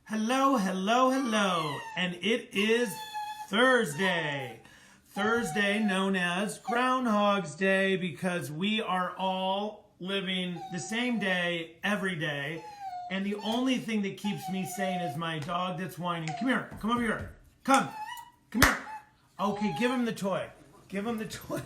Hello, hello, hello. And it is Thursday. Thursday, known as Groundhog's Day, because we are all living the same day every day. And the only thing that keeps me sane is my dog that's whining. Come here. Come over here. Come. Come here. Okay, give him the toy. Give him the toy.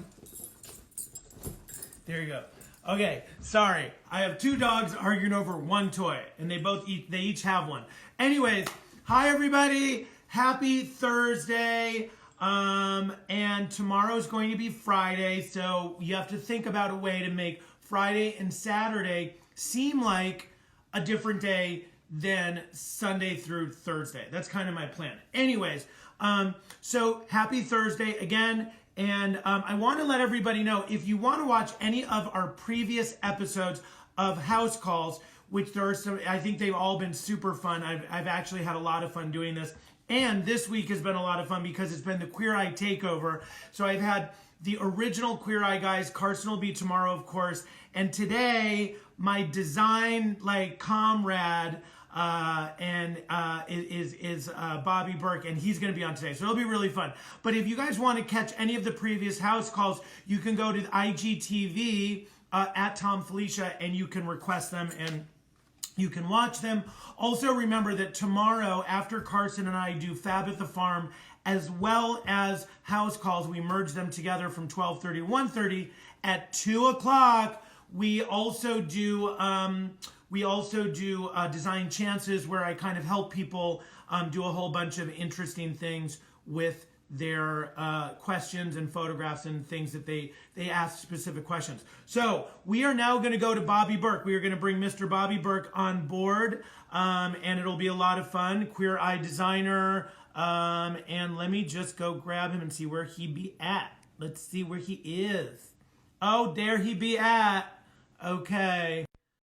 There you go. Okay, sorry. I have two dogs arguing over one toy, and they each have one. Anyways, hi everybody. Happy Thursday. And tomorrow's going to be Friday, so you have to think about a way to make Friday and Saturday seem like a different day than Sunday through Thursday. That's kind of my plan. Anyways, so happy Thursday again. And I want to let everybody know, if you want to watch any of our previous episodes of House Calls, which there are some, I think they've all been super fun. I've actually had a lot of fun doing this. And this week has been a lot of fun because it's been the Queer Eye Takeover. So I've had the original Queer Eye guys. Carson will be tomorrow, of course. And today, my design comrade is Bobby Berk, and he's going to be on today. So it'll be really fun. But if you guys want to catch any of the previous House Calls, you can go to the IGTV at Thom Filicia, and you can request them and you can watch them. Also remember that tomorrow, after Carson and I do Fab at the Farm, as well as House Calls, we merge them together from 12:30 to 1:30 at 2 o'clock. We also do Design Chances, where I kind of help people do a whole bunch of interesting things with their questions and photographs and things that they ask specific questions. So we are now going to go to Bobby Berk. We are going to bring Mr. Bobby Berk on board, and it'll be a lot of fun. Queer Eye designer. And let me just go grab him and see where he be at. Let's see where he is. Oh, there he be at. Okay.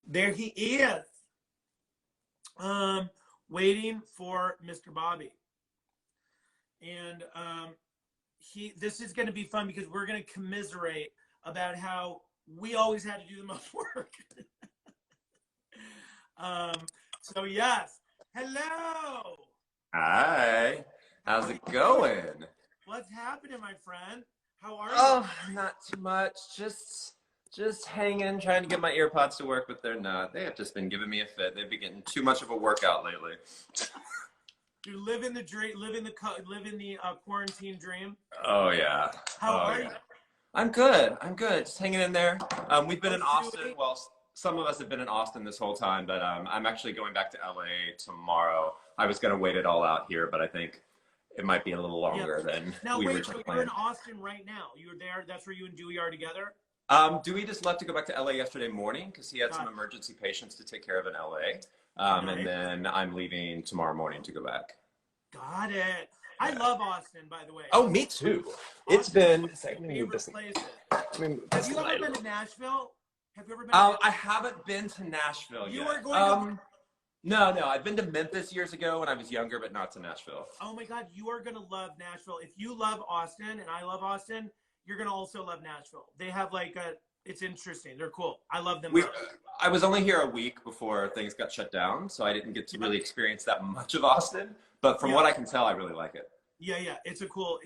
There he is. Waiting for Mr. Bobby. And this is going to be fun because we're going to commiserate about how we always had to do the most work. So yes. Hello. Hi. How's it going? What's happening, my friend? How are you? Oh, not too much. Just hanging, trying to get my earpods to work, but they're not. They have just been giving me a fit. They've been getting too much of a workout lately. You live in the dream, live in the quarantine dream. Oh yeah. How are you? I'm good. Just hanging in there. We've been in Austin. Well, some of us have been in Austin this whole time, but I'm actually going back to LA tomorrow. I was gonna wait it all out here, but I think it might be a little longer than we originally planned. You're in Austin right now. You're there. That's where you and Dewey are together. Dewey just left to go back to LA yesterday morning because he had some emergency patients to take care of in LA. And then I'm leaving tomorrow morning to go back. Got it. I love Austin, by the way. Oh, me too. It's been. Have you ever been to Nashville? Have you ever been? I haven't been to Nashville yet. You are going to. No. I've been to Memphis years ago when I was younger, but not to Nashville. Oh my God, you are gonna love Nashville. If you love Austin and I love Austin, you're gonna also love Nashville. They have it's interesting. They're cool. I love them. I was only here a week before things got shut down, so I didn't get to really experience that much of Austin. But from what I can tell, I really like it. Yeah. It's a cool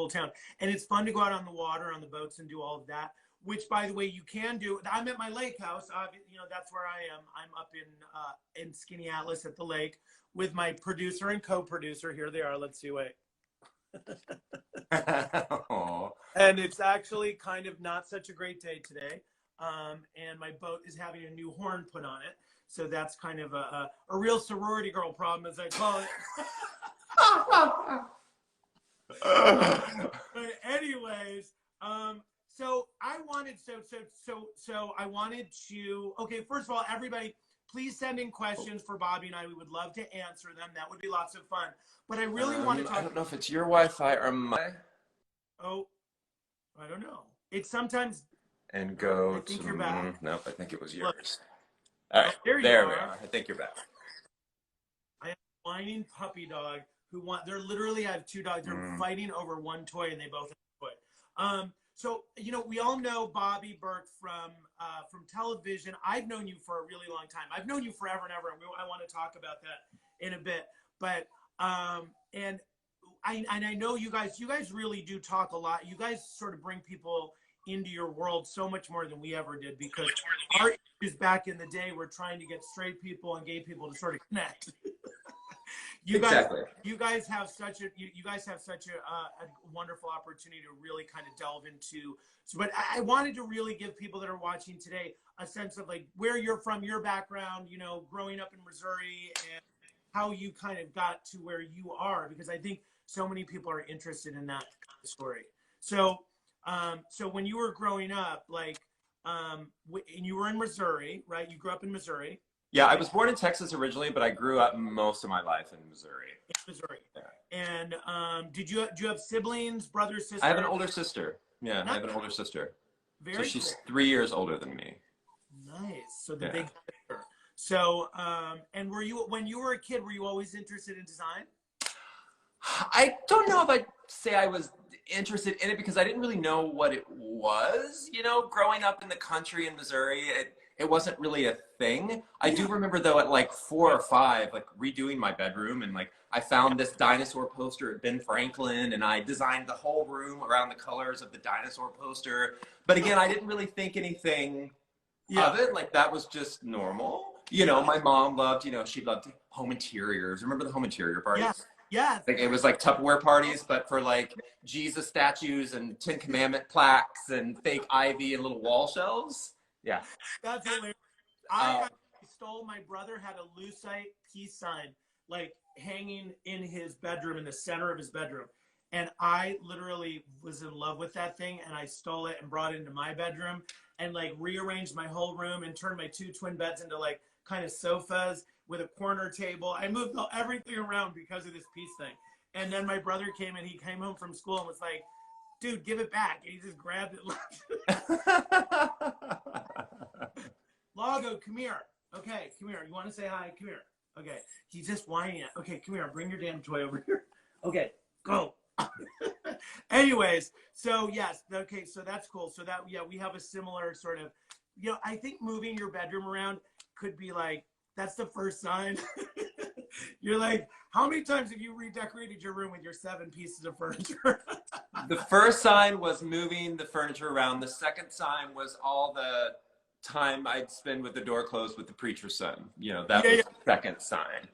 town, and it's fun to go out on the water, on the boats, and do all of that. Which, by the way, you can do. I'm at my lake house. That's where I am. I'm up in Skinny Atlas at the lake with my producer and co-producer. Here they are. Let's see. Wait. And it's actually kind of not such a great day today. And my boat is having a new horn put on it. So that's kind of a real sorority girl problem, as I call it. But anyways, so I wanted to, okay, first of all, everybody, please send in questions for Bobby and I. We would love to answer them. That would be lots of fun. But I really want to talk. I don't know if it's your Wi-Fi or my. Oh, I don't know. It's sometimes. And go I think you're back. Nope, I think it was yours. Look. All right, there we are. I think you're back. I have a whining puppy dog they're literally, I have two dogs. They're fighting over one toy, and they both have a toy. So, we all know Bobby Berk from television. I've known you for a really long time. I've known you forever and ever, and I want to talk about that in a bit. But and I know you guys really do talk a lot. You guys sort of bring people into your world so much more than we ever did, because our issues back in the day were trying to get straight people and gay people to sort of connect. You guys have such a wonderful opportunity to really kind of delve into. So, but I wanted to really give people that are watching today a sense of like where you're from, your background, you know, growing up in Missouri, and how you kind of got to where you are, because I think so many people are interested in that story. So, so when you were growing up, like, and you were in Missouri, right? You grew up in Missouri. Yeah, I was born in Texas originally, but I grew up most of my life in Missouri. In Missouri. Yeah. And do you have siblings, brothers, sisters? I have an older sister. Yeah, I have an older sister. Very so she's cool. 3 years older than me. Nice. So the big sister. So, and when you were a kid, were you always interested in design? I don't know if I'd say I was interested in it, because I didn't really know what it was. You know, growing up in the country in Missouri, it wasn't really a thing. I do remember though at like 4 or 5, like redoing my bedroom, and like I found this dinosaur poster at Ben Franklin, and I designed the whole room around the colors of the dinosaur poster. But again, I didn't really think anything of it. Like that was just normal. You know, my mom loved, you know, she loved home interiors. Remember the home interior parties? Yeah. Like it was like Tupperware parties, but for like Jesus statues and 10 Commandment plaques and fake ivy and little wall shelves. Yeah. That's hilarious. I stole, my brother had a lucite peace sign like hanging in his bedroom, in the center of his bedroom. And I literally was in love with that thing, and I stole it and brought it into my bedroom and like rearranged my whole room and turned my 2 twin beds into like kind of sofas with a corner table. I moved everything around because of this peace thing. And then my brother came, and he came home from school and was like, dude, give it back. And he just grabbed it. Lago, come here. Okay, come here. You want to say hi? Come here. Okay. He's just whining it. Okay, come here. Bring your damn toy over here. Okay, go. Anyways, so yes. Okay, so that's cool. So that, yeah, we have a similar sort of, you know, I think moving your bedroom around could be like, that's the first sign. You're like, how many times have you redecorated your room with your 7 pieces of furniture? The first sign was moving the furniture around. The second sign was all the time I'd spend with the door closed with the preacher's son. You know, that was the second sign.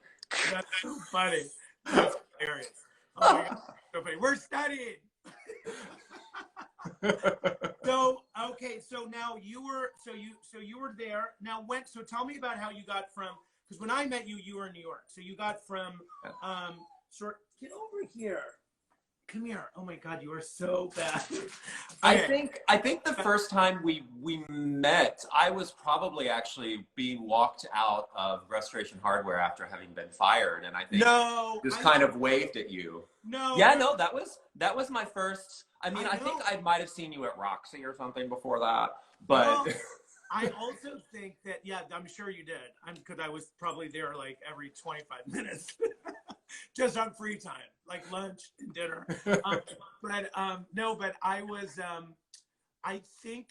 That's so funny. That's hilarious. Oh my God. So funny. We're studying. So, okay, so now you were there. Now so tell me about how you got from, because when I met you, you were in New York. So you got from get over here. Come here. Oh my God, you are so bad. Okay. I think the first time we met, I was probably actually being walked out of Restoration Hardware after having been fired, and I think just kind of waved at you. That was my first. I mean, I think I might have seen you at Roxy or something before that, but. Well, I also think that, yeah, I'm sure you did. Because I was probably there like every 25 minutes, just on free time, like lunch and dinner. But I was, I think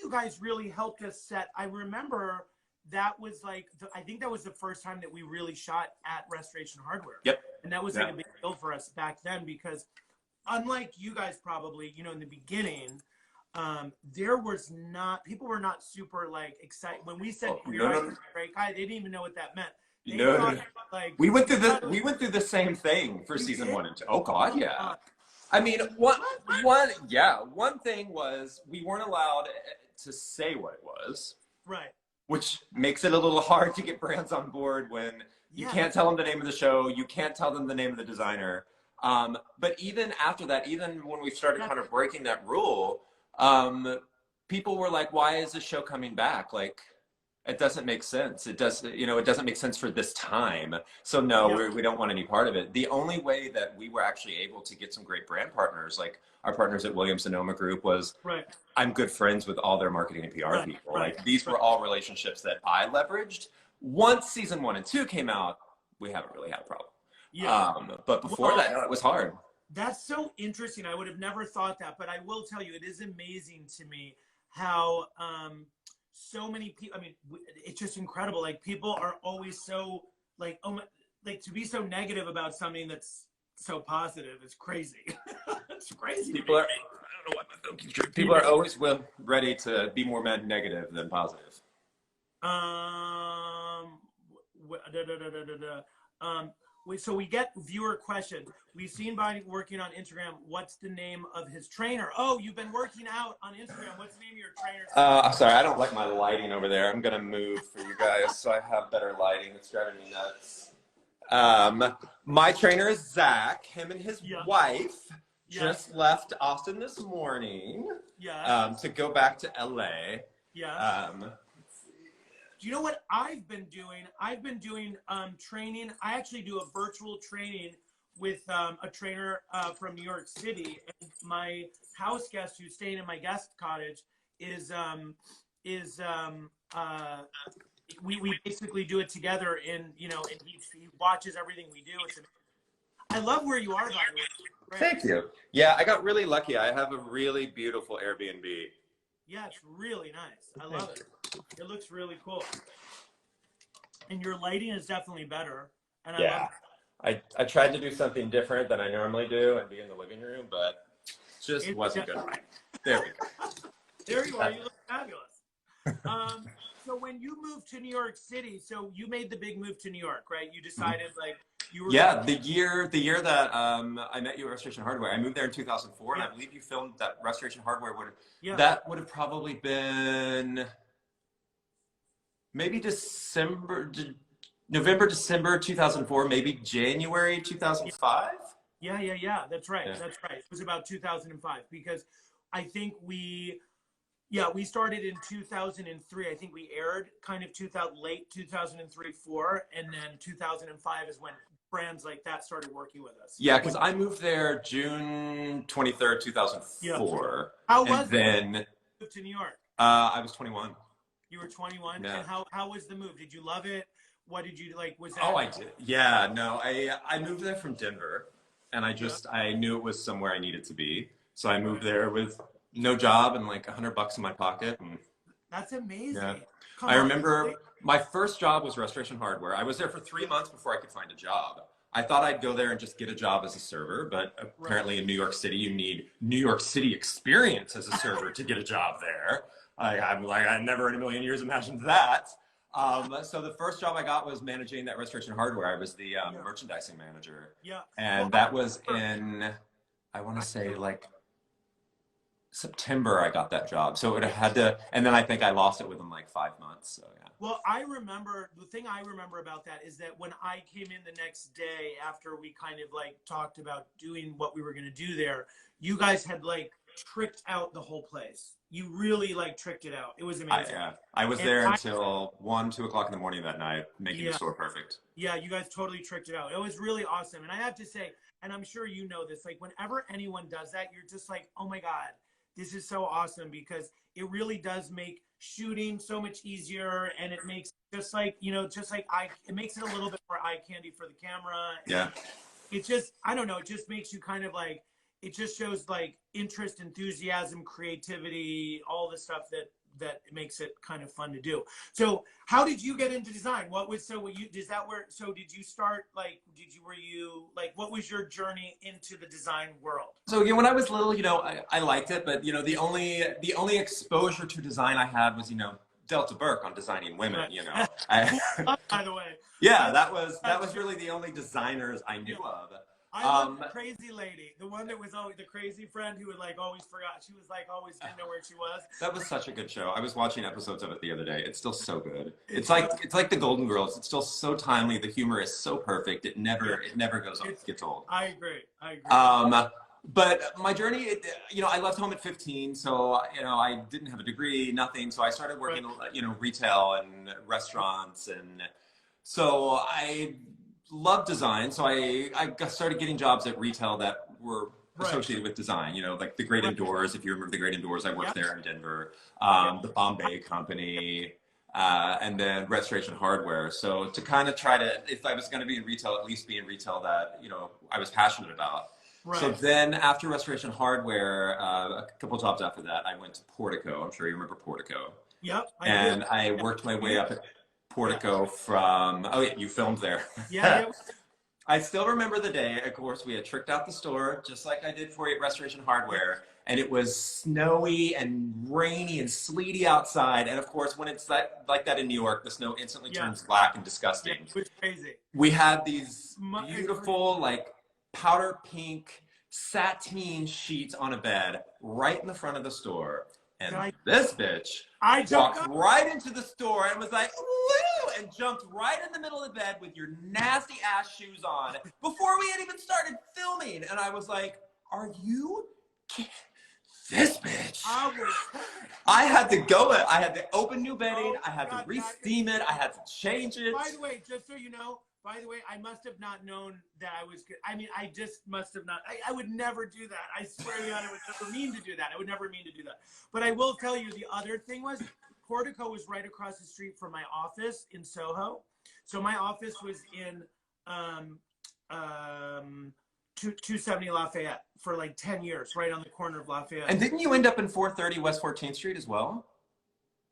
you guys really helped us set. I remember that was like, I think that was the first time that we really shot at Restoration Hardware. Yep. And that was like a big deal for us back then, because unlike you guys probably, you know, in the beginning, people were not super like excited when we said great guy. They didn't even know what that meant. Like we went through the same thing for season 1 and 2. Oh God, yeah. I mean, one thing was we weren't allowed to say what it was, right? Which makes it a little hard to get brands on board when you can't tell them the name of the show, you can't tell them the name of the designer. But even after that, even when we started kind of breaking that rule, people were like, why is this show coming back? Like, it doesn't make sense. It doesn't make sense for this time. So no, we don't want any part of it. The only way that we were actually able to get some great brand partners, like our partners at Williams Sonoma Group, was I'm good friends with all their marketing and PR people. Like these were all relationships that I leveraged. Once season 1 and 2 came out, we haven't really had a problem. But before that, no, it was hard. That's so interesting. I would have never thought that, but I will tell you, it is amazing to me how so many people, I mean, it's just incredible. Like people are always so like, oh my, like to be so negative about something that's so positive is crazy. It's crazy. People are, I don't know what, people are always ready to be more negative than positive. So we get viewer questions. We've seen Bobby working on Instagram. What's the name of his trainer? Oh, you've been working out on Instagram. What's the name of your trainer? Sorry, I don't like my lighting over there. I'm gonna move for you guys so I have better lighting. It's driving me nuts. My trainer is Zach. Him and his wife just left Austin this morning to go back to LA. Do you know what I've been doing? I've been doing training. I actually do a virtual training with a trainer from New York City. And my house guest who's staying in my guest cottage we basically do it together, and he watches everything we do. I love where you are, by the way. Right. Thank you. Yeah, I got really lucky. I have a really beautiful Airbnb. Yeah, it's really nice. I love it. It looks really cool. And your lighting is definitely better. And I love it. I tried to do something different than I normally do and be in the living room, but just wasn't good. There we go. There you are. You look fabulous. So when you moved to New York City, so you made the big move to New York, right? You decided like you were. Yeah, the year that I met you at Restoration Hardware, I moved there in 2004, and I believe you filmed that Restoration Hardware that would have probably been maybe November, December 2004, maybe January 2005. Yeah. That's right. That's right. It was about 2005 because I think we started in 2003. I think we aired kind of late 2003, 4, and then 2005 is when brands like that started working with us. Yeah, because I moved there June 23rd, 2004. How was then it to New York? I was 21. You were 21? Yeah. And how was the move? Did you love it? What did you like? Was that? Oh, I did. Yeah, no, I moved there from Denver, and I knew it was somewhere I needed to be. So I moved there with no job and like $100 in my pocket. And that's amazing. Yeah. I remember my first job was Restoration Hardware. I was there for 3 months before I could find a job. I thought I'd go there and just get a job as a server, but apparently in New York City, you need New York City experience as a server to get a job there. I'm like, I never in a million years imagined that. So the first job I got was managing that Restoration Hardware. I was the merchandising manager. Yeah. And that was in, I want to say like September I got that job. So it had to, and then I think I lost it within like 5 months. So yeah. Well, the thing I remember about that is that when I came in the next day after we kind of like talked about doing what we were going to do there, you guys had like tricked out the whole place. You really like tricked it out. It was amazing. I was there until 1, 2 o'clock in the morning that night, making the store perfect. Yeah, you guys totally tricked it out. It was really awesome. And I have to say, and I'm sure you know this, like whenever anyone does that, you're just like, oh my God, this is so awesome, because it really does make shooting so much easier, and it makes it makes it a little bit more eye candy for the camera. Yeah. It just, I don't know, it just makes you kind of like, it just shows like interest, enthusiasm, creativity, all the stuff that makes it kind of fun to do. So how did you get into design? What was, did you start, like, what was your journey into the design world? So, when I was little, I liked it, but, the only exposure to design I had was, Delta Burke on designing women, By the way. Yeah, that was really the only designers I knew of. I love the crazy lady, the one that was always the crazy friend who would like always forgot. She was like always didn't know where she was. That was such a good show. I was watching episodes of it the other day. It's still so good. It's like the Golden Girls. It's still so timely. The humor is so perfect. It never gets old. I agree. But my journey, I left home at 15, so I didn't have a degree, nothing. So I started working, retail and restaurants, and so I loved design. So I started getting jobs at retail that were associated with design. Like the Great Indoors. If you remember the Great Indoors, I worked there in Denver. The Bombay Company. And then Restoration Hardware. So to kind of try to, if I was going to be in retail, at least be in retail that I was passionate about. Right. So then after Restoration Hardware, a couple jobs after that, I went to Portico. I'm sure you remember Portico. Yep. I worked my way up at portico from, oh yeah, you filmed there. Yeah. I still remember the day. Of course, we had tricked out the store, just like I did for you at Restoration Hardware. And it was snowy and rainy and sleety outside. And of course, when it's like that in New York, the snow instantly turns black and disgusting. Yeah, it was crazy. We had these beautiful, like, powder pink sateen sheets on a bed right in the front of the store. And this bitch walked right into the store and was like, woo, and jumped right in the middle of the bed with your nasty ass shoes on before we had even started filming. And I was like, are you kidding? This bitch. I had to go, I had to open new bedding, I had to re-steam it, I had to change it. By the way, just so you know, I must have not known that I was good. I mean, I just must have not. I would never do that. I swear to God, I would never mean to do that. I would never mean to do that. But I will tell you, the other thing was, Portico was right across the street from my office in Soho. So my office was in 270 Lafayette for like 10 years, right on the corner of Lafayette. And didn't you end up in 430 West 14th Street as well?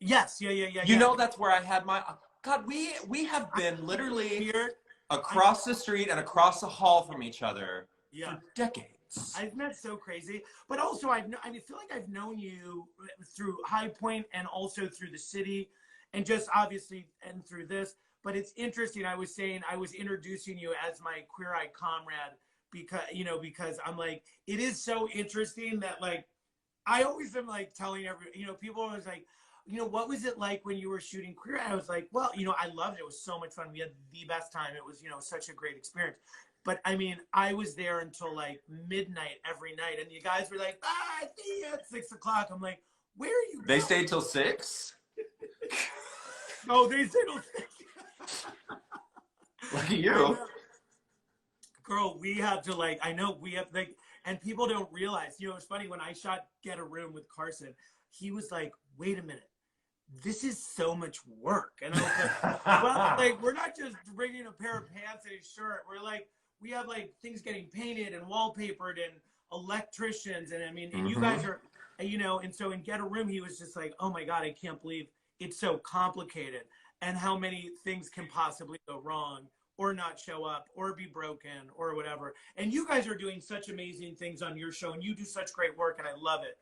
Yes, yeah. You know, that's where I had my, God, we have been literally here across the street and across the hall from each other for decades. Isn't that so crazy? But also, I feel like I've known you through High Point and also through the city, and just obviously and through this. But it's interesting. I was saying I was introducing you as my Queer Eye comrade because I'm like, it is so interesting that, like, I always am like telling everyone, people always like, what was it like when you were shooting Queer Eye? I was like, well, I loved it. It was so much fun. We had the best time. It was, such a great experience. But I mean, I was there until like midnight every night. And you guys were like, I see you at 6 o'clock. I'm like, where are you going? They stayed till 6? Oh, they stayed till 6. Look at you. Girl, we have to and people don't realize, it's funny, when I shot Get a Room with Carson, he was like, wait a minute, this is so much work. And I was like, well, like, we're not just bringing a pair of pants and a shirt. We're like, we have like things getting painted and wallpapered and electricians. And I mean, and you guys are, and so in Get a Room, he was just like, oh my God, I can't believe it's so complicated and how many things can possibly go wrong or not show up or be broken or whatever. And you guys are doing such amazing things on your show and you do such great work and I love it.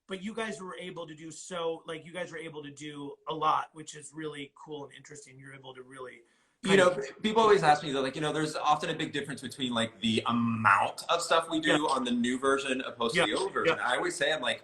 But you guys were able to do a lot, which is really cool and interesting. You're able to really, people always ask me, like, there's often a big difference between like the amount of stuff we do on the new version opposed to the old version. I always say, I'm like,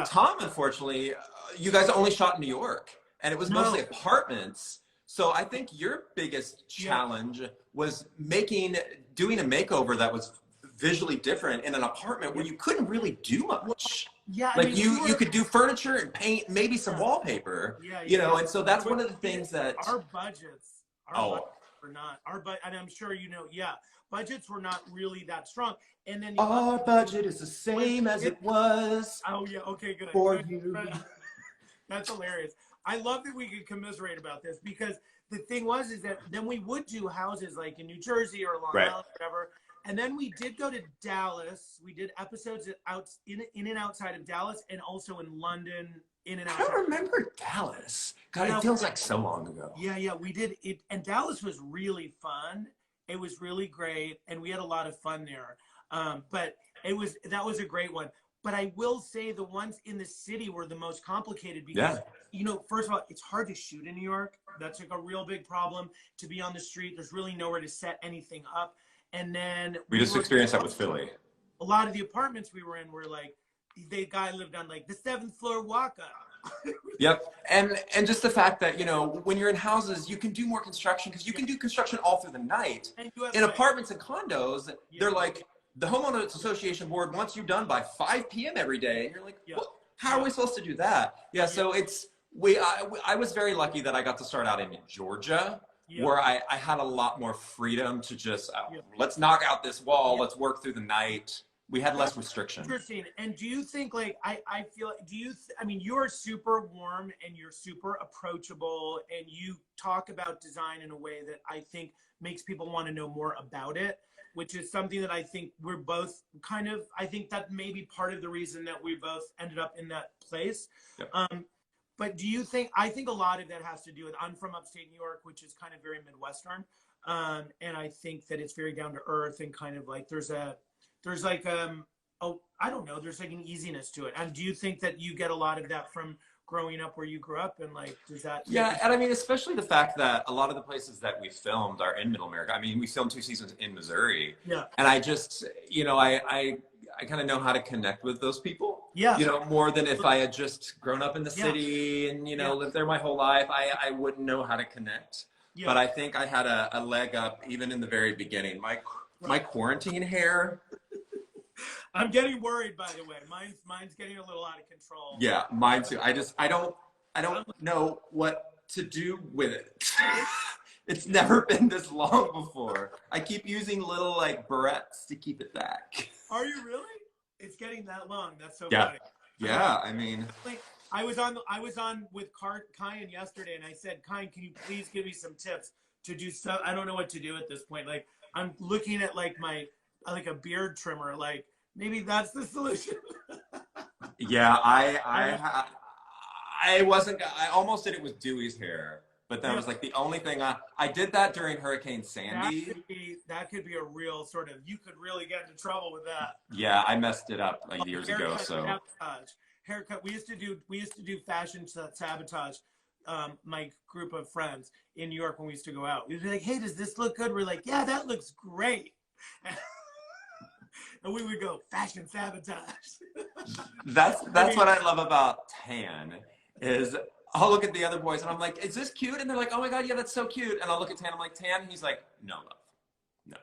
Tom, unfortunately, you guys only shot in New York and it was mostly apartments. So I think your biggest challenge was doing a makeover that was visually different in an apartment where you couldn't really do much. Yeah, like you could do furniture and paint, maybe some wallpaper. And so that's one of the things that our budgets were not and I'm sure budgets were not really that strong. And then our budget is the same as it was. Oh yeah, okay, good. For you. That's hilarious. I love that we could commiserate about this because the thing is that then we would do houses like in New Jersey or Long Island, or whatever. And then we did go to Dallas. We did episodes in and outside of Dallas and also in London, in and outside. I remember Dallas. God, it feels like so long ago. Yeah, we did it. And Dallas was really fun. It was really great. And we had a lot of fun there. But that was a great one. But I will say the ones in the city were the most complicated because, first of all, it's hard to shoot in New York. That's like a real big problem to be on the street. There's really nowhere to set anything up. And then we just experienced that with Philly. A lot of the apartments we were in were like, the guy lived on like the 7th floor walk up. Yep. And just the fact that, when you're in houses, you can do more construction because you can do construction all through the night. In apartments and condos, they're like, the homeowners association board wants you done by 5 p.m. every day. And you're like, well, how are we supposed to do that? So I was very lucky that I got to start out in Georgia, where I had a lot more freedom to just, let's knock out this wall. Let's work through the night. We had less restriction. Interesting. And do you think, like, I feel, you're super warm and you're super approachable and you talk about design in a way that I think makes people want to know more about it, which is something that I think we're both I think that may be part of the reason that we both ended up in that place. But do you think, I think a lot of that has to do with, I'm from upstate New York, which is kind of very Midwestern. And I think that it's very down to earth and kind of like, there's like, oh, I don't know, there's like an easiness to it. And do you think that you get a lot of that from growing up where you grew up, and like, does that? Yeah, and I mean, especially the fact that a lot of the places that we filmed are in Middle America. I mean, we filmed 2 seasons in Missouri. Yeah. And I just, I kind of know how to connect with those people. Yeah. More than if I had just grown up in the city and, lived there my whole life. I wouldn't know how to connect. Yeah. But I think I had a leg up even in the very beginning. My quarantine hair. I'm getting worried, by the way. Mine's getting a little out of control. Yeah, mine too. I don't know what to do with it. It's never been this long before. I keep using little like barrettes to keep it back. Are you really? It's getting that long. That's so yeah. funny. Yeah, I mean, I was on with Kyan yesterday, and I said, Kyan, can you please give me some tips to do stuff? I don't know what to do at this point. Like, I'm looking at like a beard trimmer. Like, maybe that's the solution. Yeah, I almost did it with Dewey's hair, but that was like the only thing I did that during Hurricane Sandy. That could be a real sort of, you could really get into trouble with that. Yeah, I messed it up like years ago. So haircut. We used to do fashion sabotage. My group of friends in New York when we used to go out, we'd be like, "Hey, does this look good?" We're like, "Yeah, that looks great." And we would go fashion sabotage. That's what I love about Tan is I'll look at the other boys and I'm like, "Is this cute?" And they're like, "Oh my god, yeah, that's so cute." And I'll look at Tan, I'm like, "Tan," and he's like, "No, love, no."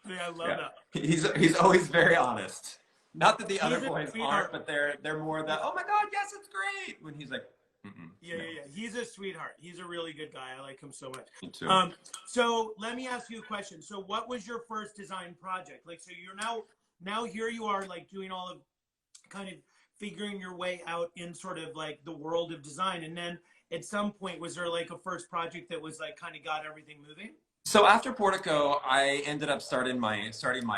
I love that. He's always very honest. Not that the other boys aren't, but they're more that, "Oh my god, yes, it's great." When he's like, yeah. He's a sweetheart. He's a really good guy. I like him so much. Me too. So let me ask you a question. So what was your first design project? Like, so you're now here you are like doing all of kind of figuring your way out in sort of like the world of design. And then at some point, was there like a first project that was like kind of got everything moving? So after Portico, I ended up starting my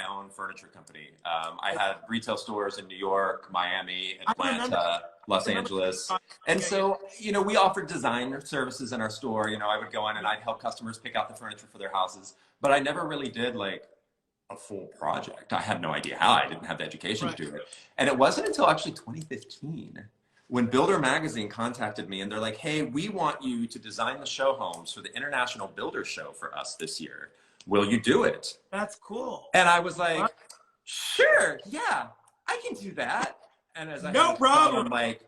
own furniture company. I had retail stores in New York, Miami, Atlanta, Los Angeles. And so, we offered design services in our store. I would go in and I'd help customers pick out the furniture for their houses. But I never really did like a full project. I had no idea how. I didn't have the education to do it. And it wasn't until actually 2015 when Builder Magazine contacted me and they're like, "Hey, we want you to design the show homes for the International Builder Show for us this year. Will you do it?" That's cool. And I was like, "Sure, yeah, I can do that." And as no problem. I'm like,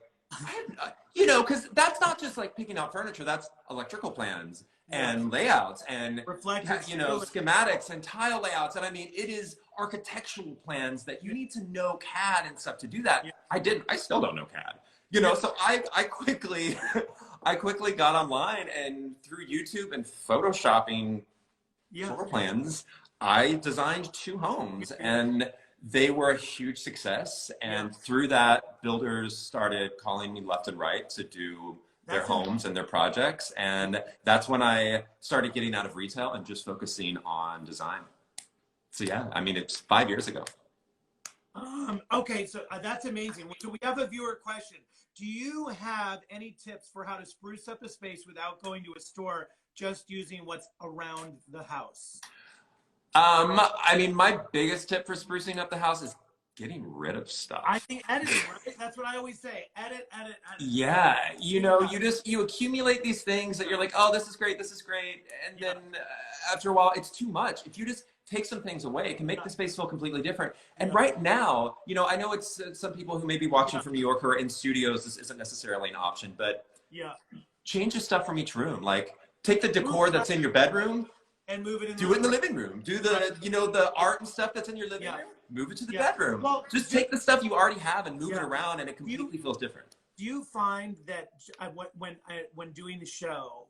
because that's not just like picking out furniture. That's electrical plans and layouts and schematics and tile layouts. And I mean, it is architectural plans that you need to know CAD and stuff to do that. Yeah. I still don't know CAD. So I quickly got online and through YouTube and photoshopping floor plans, I designed 2 homes and they were a huge success. And through that, builders started calling me left and right to do their homes and their projects. And that's when I started getting out of retail and just focusing on design. So yeah, I mean, it's 5 years ago. Okay, so that's amazing. So we have a viewer question. Do you have any tips for how to spruce up a space without going to a store, just using what's around the house? I mean, my biggest tip for sprucing up the house is getting rid of stuff. I think editing, right? That's what I always say. Edit. Yeah, you accumulate these things that you're like, "Oh, this is great. And then after a while, it's too much. If you just take some things away, it can make the space feel completely different. And right now, I know it's some people who may be watching from New York who are in studios, this isn't necessarily an option, but change the stuff from each room. Like, take the decor that's in your bedroom and move it in do it in the living room. Do the, the art and stuff that's in your living room, move it to the bedroom. Well, just take the stuff you already have and move it around, and it completely feels different. Do you find that when doing the show,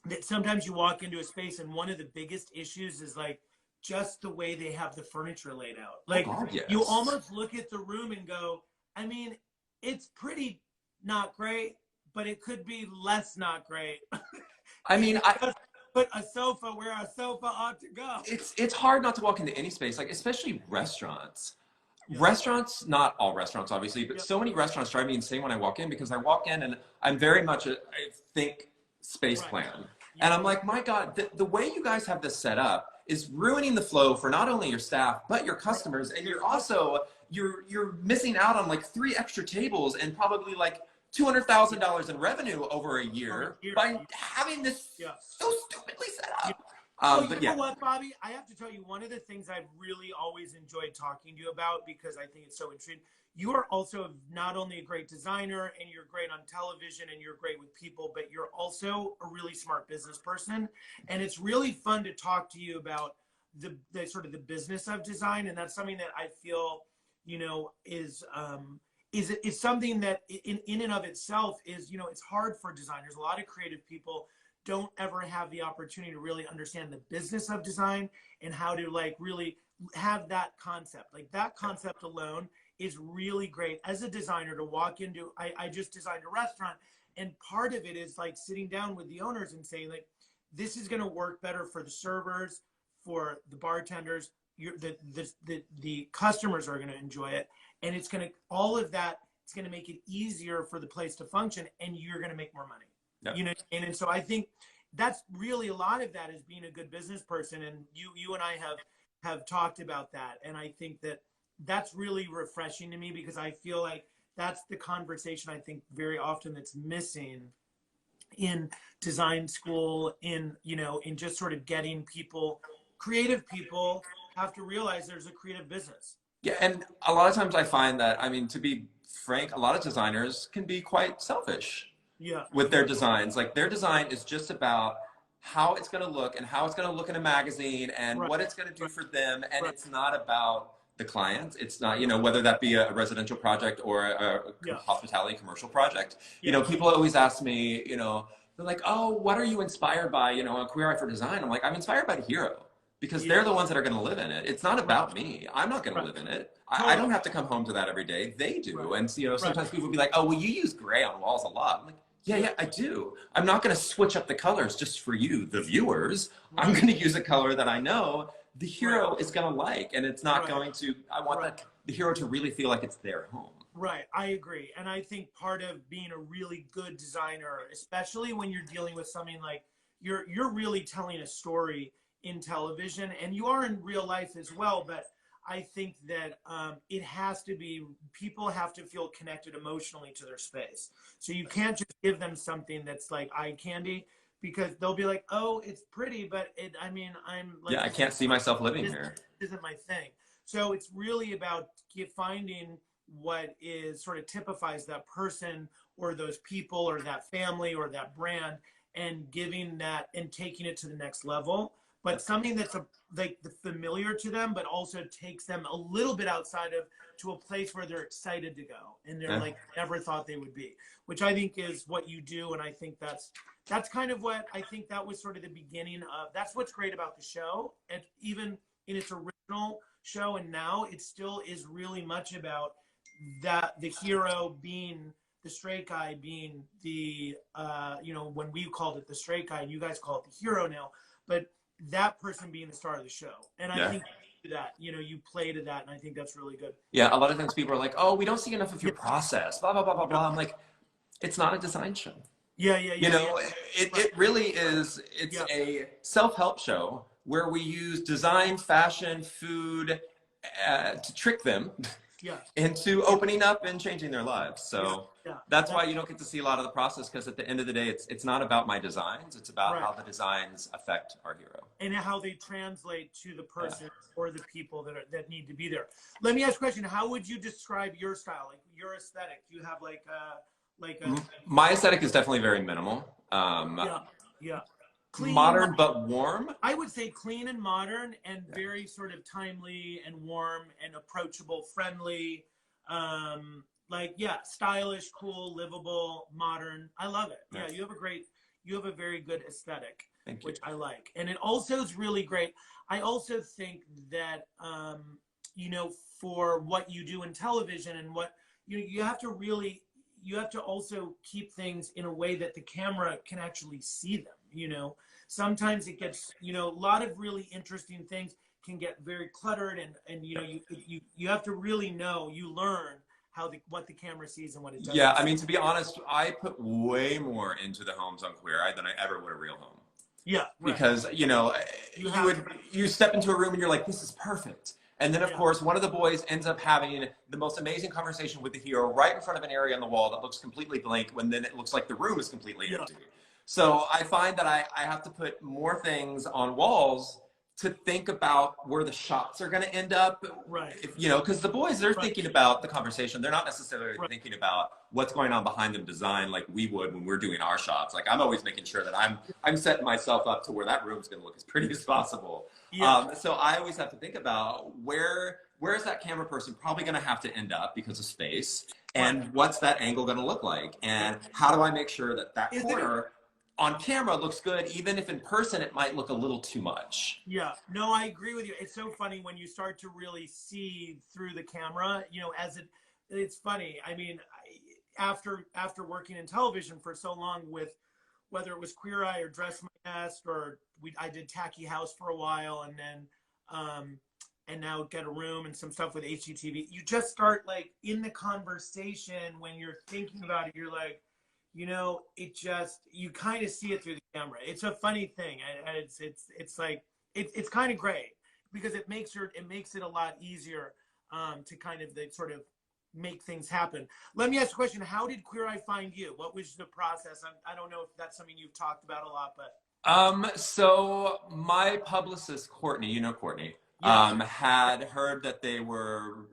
that sometimes you walk into a space and one of the biggest issues is like just the way they have the furniture laid out. Like, you almost look at the room and go, I mean, it's pretty not great, but it could be less not great. I mean, put a sofa where a sofa ought to go. It's hard not to walk into any space, like especially restaurants. Restaurants, not all restaurants, obviously, but so many restaurants drive me insane when I walk in because I walk in and I'm very much I think space plan. And I'm like, my God, the way you guys have this set up is ruining the flow for not only your staff, but your customers. And you're also, you're missing out on like 3 extra tables and probably like $200,000 in revenue over a year by having this so stupidly set up. Well, you know what, Bobby? I have to tell you, one of the things I've really always enjoyed talking to you about, because I think it's so intriguing, you are also not only a great designer and you're great on television and you're great with people, but you're also a really smart business person. And it's really fun to talk to you about the sort of the business of design. And that's something that I feel, you know, is something that in and of itself is, you know, it's hard for designers. A lot of creative people don't ever have the opportunity to really understand the business of design and how to like really have that concept. Like that concept alone is really great as a designer to walk into. I just designed a restaurant, and part of it is like sitting down with the owners and saying like, this is going to work better for the servers, for the bartenders, the customers are going to enjoy it, and it's going to, all of that, it's going to make it easier for the place to function, and you're going to make more money. You know, and so I think that's really a lot of that is being a good business person. And you and I have talked about that. And I think that that's really refreshing to me, because I feel like that's the conversation I think very often that's missing in design school, in, you know, in just sort of getting people, creative people have to realize there's a creative business. Yeah, and a lot of times I find that, I mean, to be frank, a lot of designers can be quite selfish. With their designs. Like their design is just about how it's going to look and how it's going to look in a magazine and what it's going to do for them. And it's not about the client. It's not, you know, whether that be a residential project or a hospitality commercial project. You know, people always ask me, you know, they're like, oh, what are you inspired by, you know, a Queer Eye for Design? I'm like, I'm inspired by the hero. Because they're the ones that are going to live in it. It's not about me. I'm not going to live in it. I don't have to come home to that every day. They do. And, you know, sometimes people will be like, oh, well, you use gray on walls a lot. I'm like, yeah, I do. I'm not going to switch up the colors just for you, the viewers. I'm going to use a color that I know the hero is going to like. And it's not going to, I want the hero to really feel like it's their home. Right, I agree. And I think part of being a really good designer, especially when you're dealing with something like, you're really telling a story in television, and you are in real life as well, but I think that it has to be, people have to feel connected emotionally to their space. So you can't just give them something that's like eye candy, because they'll be like, oh, it's pretty, but I mean, I'm like, I can't see myself living here. This isn't my thing. So it's really about finding what is sort of typifies that person or those people or that family or that brand, and giving that and taking it to the next level. But something that's like familiar to them, but also takes them a little bit outside of, to a place where they're excited to go and they're like never thought they would be, which I think is what you do. And I think that's kind of what I think that was sort of the beginning of. That's what's great about the show, and even in its original show, and now it still is really much about that, the hero being the straight guy, being the you know, when we called it the straight guy, and you guys call it the hero now, but that person being the star of the show. And I think that, you know, you play to that, and I think that's really good. Yeah, a lot of times people are like, oh, we don't see enough of your process, blah, blah, blah, blah, blah. I'm like, it's not a design show. You know, it really is, it's a self-help show where we use design, fashion, food to trick them into opening up and changing their lives. So that's why you don't get to see a lot of the process, because at the end of the day, it's not about my designs. It's about how the designs affect our hero. And how they translate to the person or the people that need to be there. Let me ask a question. How would you describe your style, like your aesthetic? Do you have like a... My aesthetic is definitely very minimal. Clean, modern but warm. I would say clean and modern, and very sort of timely and warm and approachable, friendly, like stylish, cool, livable, modern. I love it. Yeah, you have a very good aesthetic, which I like. And it also is really great. I also think that you know, for what you do in television and what you have to also keep things in a way that the camera can actually see them. You know, sometimes it gets, you know, a lot of really interesting things can get very cluttered, and you know, you have to really know, you learn what the camera sees and what it doesn't. Yeah, I mean, to be honest, I put way more into the homes on Queer Eye than I ever would a real home. Yeah, right. Because, you know, you step into a room and you're like, this is perfect. And then, of course, one of the boys ends up having the most amazing conversation with the hero right in front of an area on the wall that looks completely blank, when then it looks like the room is completely empty. So I find that I have to put more things on walls to think about where the shots are going to end up. Right. If, you know, because the boys, they're thinking about the conversation. They're not necessarily thinking about what's going on behind the design like we would when we're doing our shots. Like, I'm always making sure that I'm setting myself up to where that room's going to look as pretty as possible. Yeah. So I always have to think about where is that camera person probably going to have to end up because of space, and what's that angle going to look like, and how do I make sure that corner on camera looks good, even if in person it might look a little too much. Yeah, no, I agree with you. It's so funny when you start to really see through the camera, you know, it's funny. I mean, after working in television for so long, with whether it was Queer Eye or Dress My Nest, or I did Tacky House for a while, and then and now Get a Room and some stuff with HGTV, you just start, like, in the conversation when you're thinking about it, you're like, you know, you kind of see it through the camera. It's a funny thing. It's like, it's kind of great, because it makes it a lot easier to kind of sort of make things happen. Let me ask you a question. How did Queer Eye find you? What was the process? I don't know if that's something you've talked about a lot, but. So my publicist, Courtney, you know Courtney, had heard that they were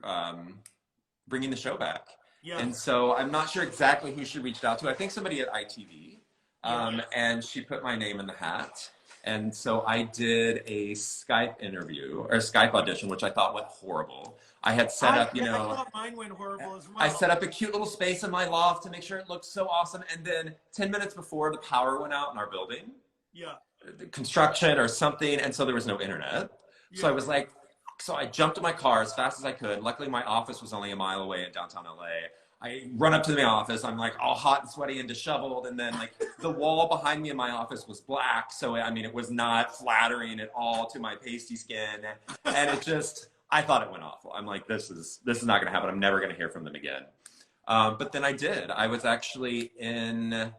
bringing the show back. Yeah. And so I'm not sure exactly who she reached out to. I think somebody at ITV. And she put my name in the hat. And so I did a Skype interview, or a Skype audition, which I thought went horrible. I had set up, you know. I thought mine went horrible as well. I set up a cute little space in my loft to make sure it looked so awesome. And then 10 minutes before, the power went out in our building. Yeah. Construction or something. And so there was no internet. Yeah. So I was like, so I jumped in my car as fast as I could. Luckily, my office was only a mile away in downtown LA. I run up to the office. I'm like all hot and sweaty and disheveled. And then, like, the wall behind me in my office was black. So, I mean, it was not flattering at all to my pasty skin. And it just, I thought it went awful. I'm like, this is not going to happen. I'm never going to hear from them again. But then I did. I was actually in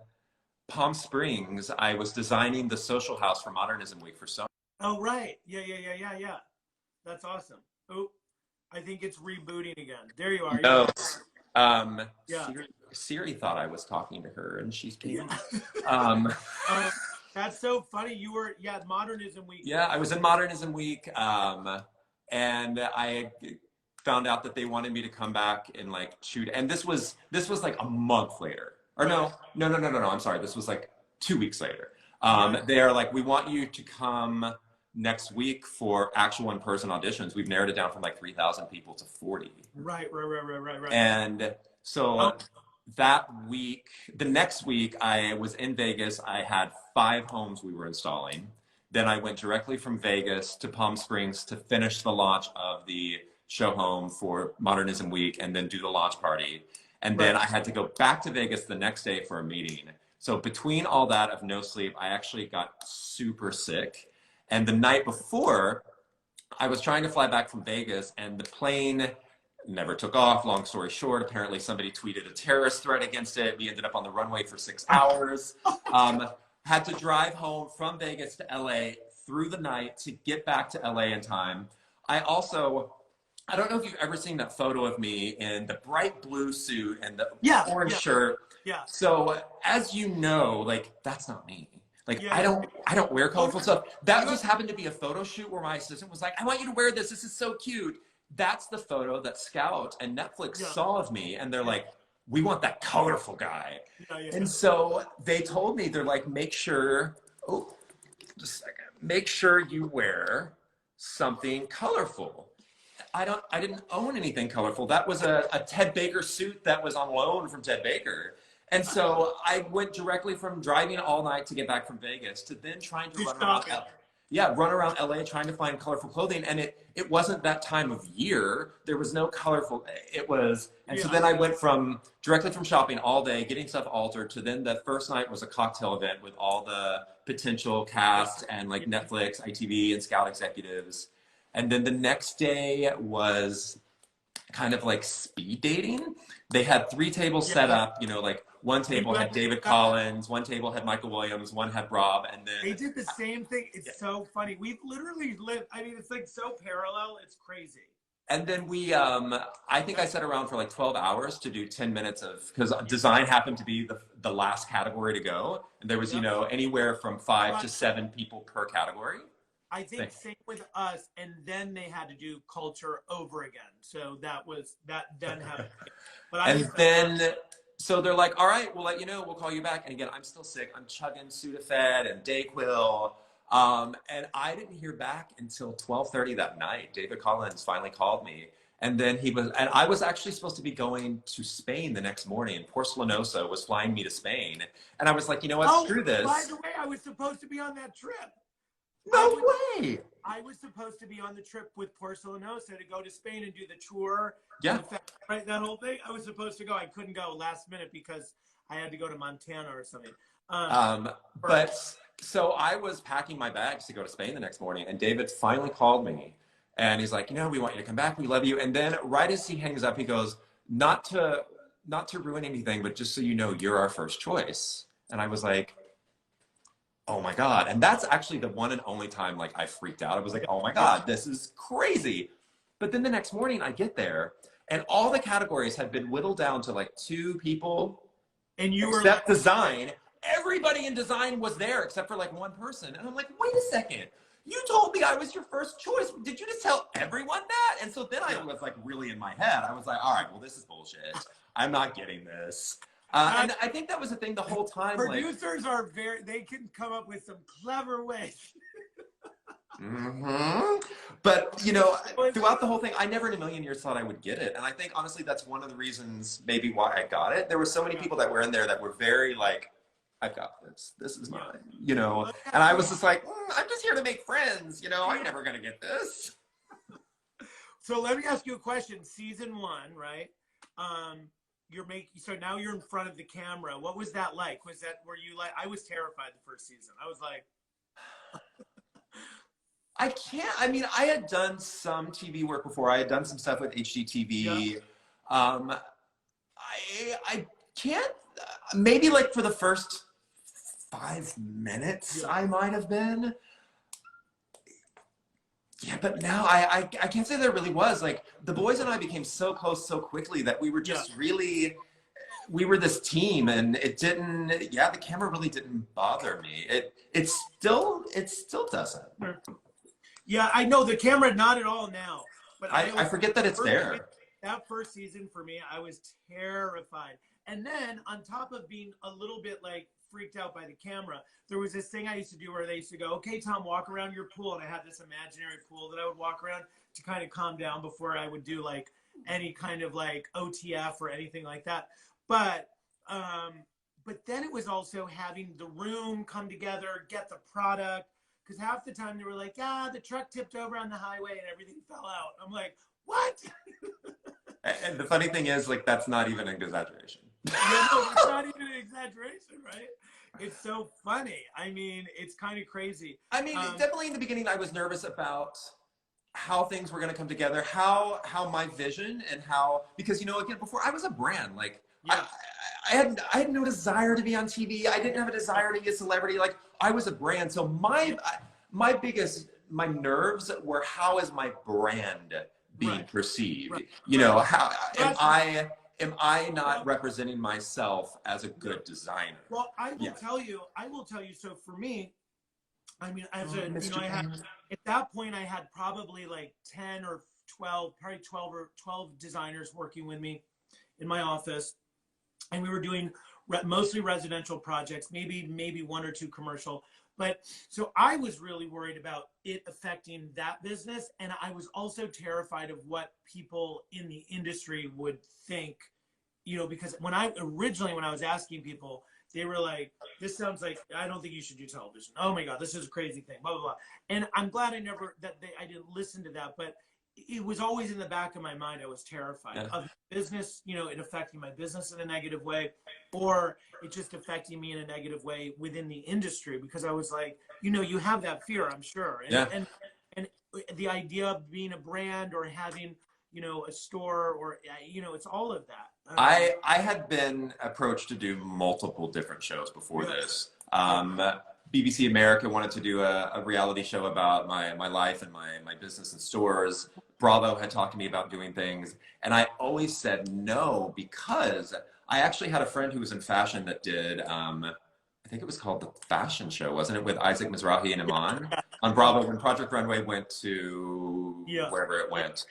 Palm Springs. I was designing the social house for Modernism Week for Sony. Oh, right. Yeah. That's awesome. Oh, I think it's rebooting again. There you are. No. Siri thought I was talking to her, and she's being. That's so funny. You were Modernism Week. Yeah, I was in Modernism Week, and I found out that they wanted me to come back and, like, shoot. And this was like a month later. Or no. I'm sorry. This was like 2 weeks later. They are like, we want you to come next week for actual in-person auditions. We've narrowed it down from like 3,000 people to 40. Right. And so that week, the next week, I was in Vegas. I had 5 homes we were installing. Then I went directly from Vegas to Palm Springs to finish the launch of the show home for Modernism Week, and then do the launch party. And then I had to go back to Vegas the next day for a meeting. So between all that of no sleep, I actually got super sick. And the night before, I was trying to fly back from Vegas, and the plane never took off. Long story short, apparently somebody tweeted a terrorist threat against it. We ended up on the runway for 6 hours. Had to drive home from Vegas to LA through the night to get back to LA in time. I don't know if you've ever seen that photo of me in the bright blue suit and the orange shirt. Yeah. So as you know, like, that's not me. Like, I don't wear colorful stuff. That just happened to be a photo shoot where my assistant was like, I want you to wear this. This is so cute. That's the photo that Scout and Netflix saw of me. And they're like, we want that colorful guy. And so they told me, they're like, make sure you wear something colorful. I didn't own anything colorful. That was a Ted Baker suit that was on loan from Ted Baker. And so I went directly from driving all night to get back from Vegas to then trying to run around LA trying to find colorful clothing. And it wasn't that time of year. There was no colorful, so then I went directly from shopping all day, getting stuff altered, to then the first night was a cocktail event with all the potential cast and like Netflix, ITV, and Scout executives. And then the next day was kind of like speed dating. They had 3 tables set up, you know, like one table had David Collins, one table had Michael Williams, one had Rob, and then they did the same thing. It's so funny. We've literally lived, I mean, it's like so parallel, it's crazy. And then we, I think I sat around for like 12 hours to do 10 minutes of, because design happened to be the last category to go. And there was, you know, anywhere from 5 to 7 people per category. I think same with us. And then they had to do culture over again. So that then happened. But and then, so they're like, all right, we'll let you know. We'll call you back. And again, I'm still sick. I'm chugging Sudafed and Dayquil. And I didn't hear back until 12:30 that night. David Collins finally called me. And then and I was actually supposed to be going to Spain the next morning. Porcelanosa was flying me to Spain. And I was like, you know what, screw this. By the way, I was supposed to be on that trip. No way. I was supposed to be on the trip with Porcelanosa to go to Spain and do the tour. Yeah. Right, that whole thing. I was supposed to go. I couldn't go last minute because I had to go to Montana or something. But so I was packing my bags to go to Spain the next morning, and David finally called me, and he's like, you know, we want you to come back. We love you. And then right as he hangs up, he goes, not to ruin anything, but just so you know, you're our first choice. And I was like, oh my God. And that's actually the one and only time like I freaked out. I was like, oh my God, this is crazy. But then the next morning I get there and all the categories had been whittled down to like 2 people. And you were except design. Everybody in design was there except for like 1 person. And I'm like, wait a second. You told me I was your first choice. Did you just tell everyone that? And so then I was like really in my head. I was like, all right, well, this is bullshit. I'm not getting this. And I think that was the thing the whole time. Producers are they can come up with some clever ways. But, you know, throughout the whole thing, I never in a million years thought I would get it. And I think, honestly, that's one of the reasons maybe why I got it. There were so many people that were in there that were very like, I've got this. This is mine, you know? And I was just like, I'm just here to make friends, you know? I'm never going to get this. So let me ask you a question. Season 1, right? So now you're in front of the camera. What was that like? Were you like, I was terrified the first season. I was like, I mean, I had done some TV work before. I had done some stuff with HGTV. Yeah. I can't, maybe like for the first 5 minutes, yeah. I might have been. Yeah, but now I can't say there really was. Like, the boys and I became so close so quickly that we were just really, we were this team, and it didn't, the camera really didn't bother me. It still doesn't. Yeah, I know the camera, not at all now. But I forget that it's there. That first season for me, I was terrified. And then on top of being a little bit like freaked out by the camera, there was this thing I used to do where they used to go, okay, Thom, walk around your pool. And I had this imaginary pool that I would walk around to kind of calm down before I would do like any kind of like OTF or anything like that. But then it was also having the room come together, get the product. Because half the time they were like, yeah, the truck tipped over on the highway and everything fell out. I'm like, what? And the funny thing is, like, that's not even an exaggeration. Yeah, no, it's not even an exaggeration, right? It's so funny. I mean, it's kind of crazy. I mean, definitely in the beginning, I was nervous about how things were going to come together, how my vision and how, because, you know, again, before I was a brand, like, yeah. I had no desire to be on TV. I didn't have a desire to be a celebrity. Like, I was a brand. So my nerves were, how is my brand being perceived? Right. You know, how am I not representing myself as a good designer? Well, I will tell you. So for me, I mean, as you know, I had, at that point, I had probably like 10 or 12, probably 12 designers working with me in my office. And we were doing mostly residential projects, maybe 1 or 2 commercial. But so I was really worried about it affecting that business. And I was also terrified of what people in the industry would think, you know, because when I was asking people, they were like, this sounds like, I don't think you should do television. Oh my God, this is a crazy thing, blah, blah, blah. And I'm glad I didn't listen to that, but it was always in the back of my mind. I was terrified of business, you know, it affecting my business in a negative way, or it just affecting me in a negative way within the industry, because I was like, you know, you have that fear, I'm sure. And the idea of being a brand or having, you know, a store or, you know, it's all of that. I had been approached to do multiple different shows before this. BBC America wanted to do a reality show about my life and my business and stores. Bravo had talked to me about doing things, and I always said no because I actually had a friend who was in fashion that did, I think it was called The Fashion Show, wasn't it, with Isaac Mizrahi and Iman on Bravo when Project Runway went to wherever it went.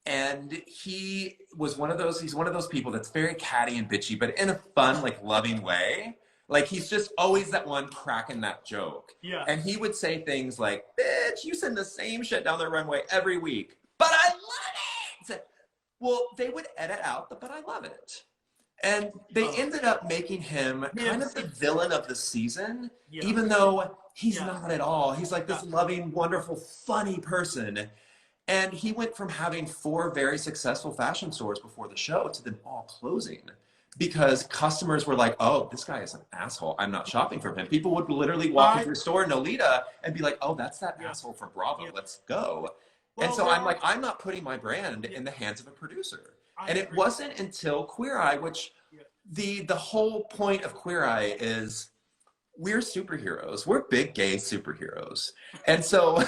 And he was he's one of those people that's very catty and bitchy, but in a fun, like loving way. Like he's just always that one cracking that joke. Yeah. And he would say things like, bitch, you send the same shit down the runway every week, but I love it. Well, they would edit out the, but I love it. And they ended up making him kind of the villain of the season, even though he's not at all. He's like this loving, wonderful, funny person. And he went from having 4 very successful fashion stores before the show to them all closing because customers were like, oh, this guy is an asshole. I'm not shopping from him. People would literally walk into your store in Nolita and be like, oh, that's that asshole from Bravo. Let's go. Well, and so I'm like, I'm not putting my brand in the hands of a producer. And it wasn't until Queer Eye, which the whole point of Queer Eye is we're superheroes. We're big gay superheroes. And so,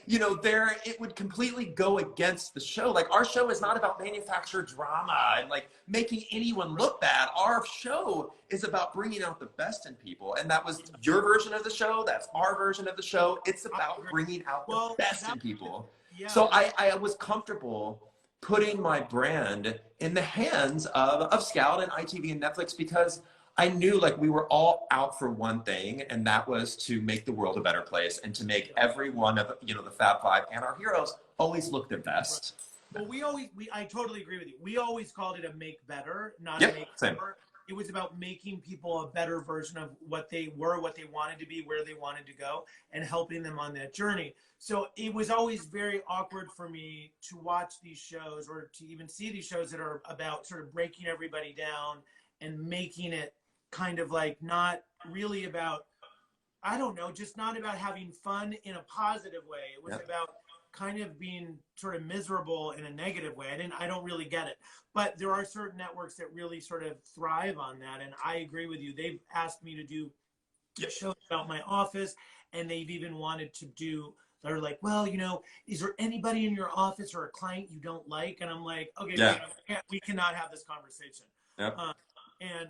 you know, it would completely go against the show. Like our show is not about manufactured drama and like making anyone look bad. Our show is about bringing out the best in people. And that was your version of the show. That's our version of the show. It's about bringing out the best in people. So I was comfortable putting my brand in the hands of Scout and ITV and Netflix because I knew like we were all out for one thing, and that was to make the world a better place and to make every one of, you know, the Fab Five and our heroes always look their best. Well, I totally agree with you. We always called it a make better, not a make better. It was about making people a better version of what they were, what they wanted to be, where they wanted to go, and helping them on that journey. So it was always very awkward for me to watch these shows or to even see these shows that are about sort of breaking everybody down and making it kind of like not really about, I don't know, just not about having fun in a positive way. It was about kind of being sort of miserable in a negative way. I don't really get it. But there are certain networks that really sort of thrive on that. And I agree with you. They've asked me to do shows about my office, and they've even wanted to do, they're like, well, you know, is there anybody in your office or a client you don't like? And I'm like, okay, we cannot have this conversation. And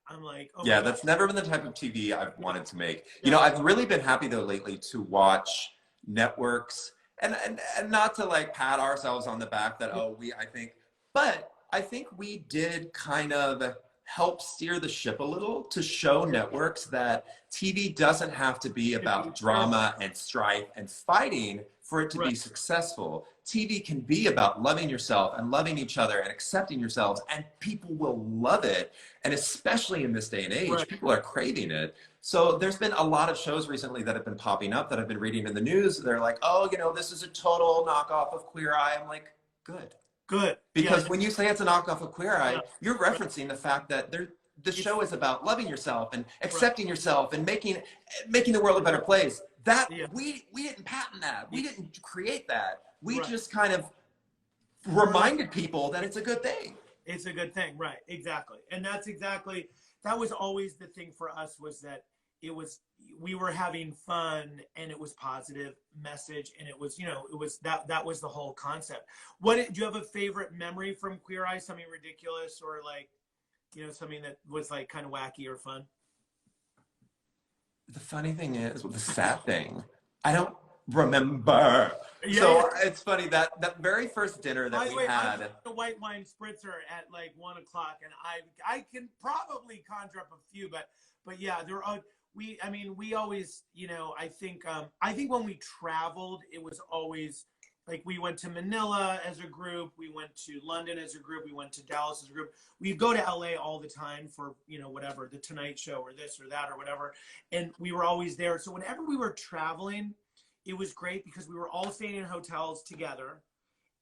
I'm like, oh that's never been the type of TV I've wanted to make. You know, I've really been happy though lately to watch networks and not to like pat ourselves on the back that but I think we did kind of help steer the ship a little to show networks that TV doesn't have to be about drama and strife and fighting for it to be successful. TV can be about loving yourself and loving each other and accepting yourselves, and people will love it. And especially in this day and age, people are craving it. So there's been a lot of shows recently that have been popping up that I've been reading in the news. They're like, oh, you know, this is a total knockoff of Queer Eye. I'm like, good. Because when you say it's a knockoff of Queer Eye, you're referencing the fact that the show is about loving yourself and accepting yourself and making the world a better place. That we didn't patent that. We didn't create that. We just kind of reminded people that it's a good thing. It's a good thing, right? Exactly. And that was always the thing for us, was that we were having fun and it was positive message, and it was, you know, it was that was the whole concept. Do you have a favorite memory from Queer Eye? Something ridiculous or like, you know, something that was like kind of wacky or fun? The funny thing is, the sad thing, I don't remember. So it's funny that very first dinner that we had. I the white wine spritzer at like 1 o'clock, and I can probably conjure up a few, but yeah, there are. We always, you know, I think when we traveled, it was always like we went to Manila as a group, we went to London as a group, we went to Dallas as a group. We'd go to LA all the time for, you know, whatever, the Tonight Show or this or that or whatever. And we were always there. So whenever we were traveling, it was great because we were all staying in hotels together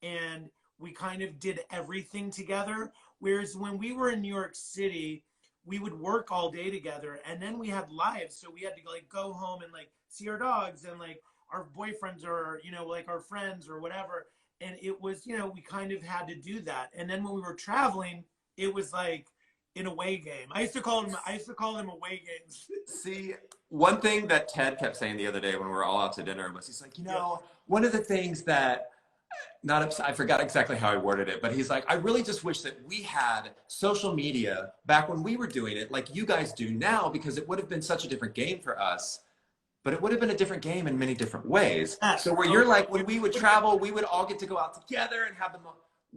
and we kind of did everything together. Whereas when we were in New York City, we would work all day together and then we had lives. So we had to like go home and like see our dogs and like our boyfriends or, you know, like our friends or whatever. And it was, you know, we kind of had to do that. And then when we were traveling, it was like an away game. I used to call them away games. See, one thing that Ted kept saying the other day when we were all out to dinner was he's like, you know, one of the things that I forgot exactly how I worded it, but he's like, I really just wish that we had social media back when we were doing it like you guys do now, because it would have been such a different game for us, but it would have been a different game in many different ways. So where you're like, when we would travel, we would all get to go out together and have them.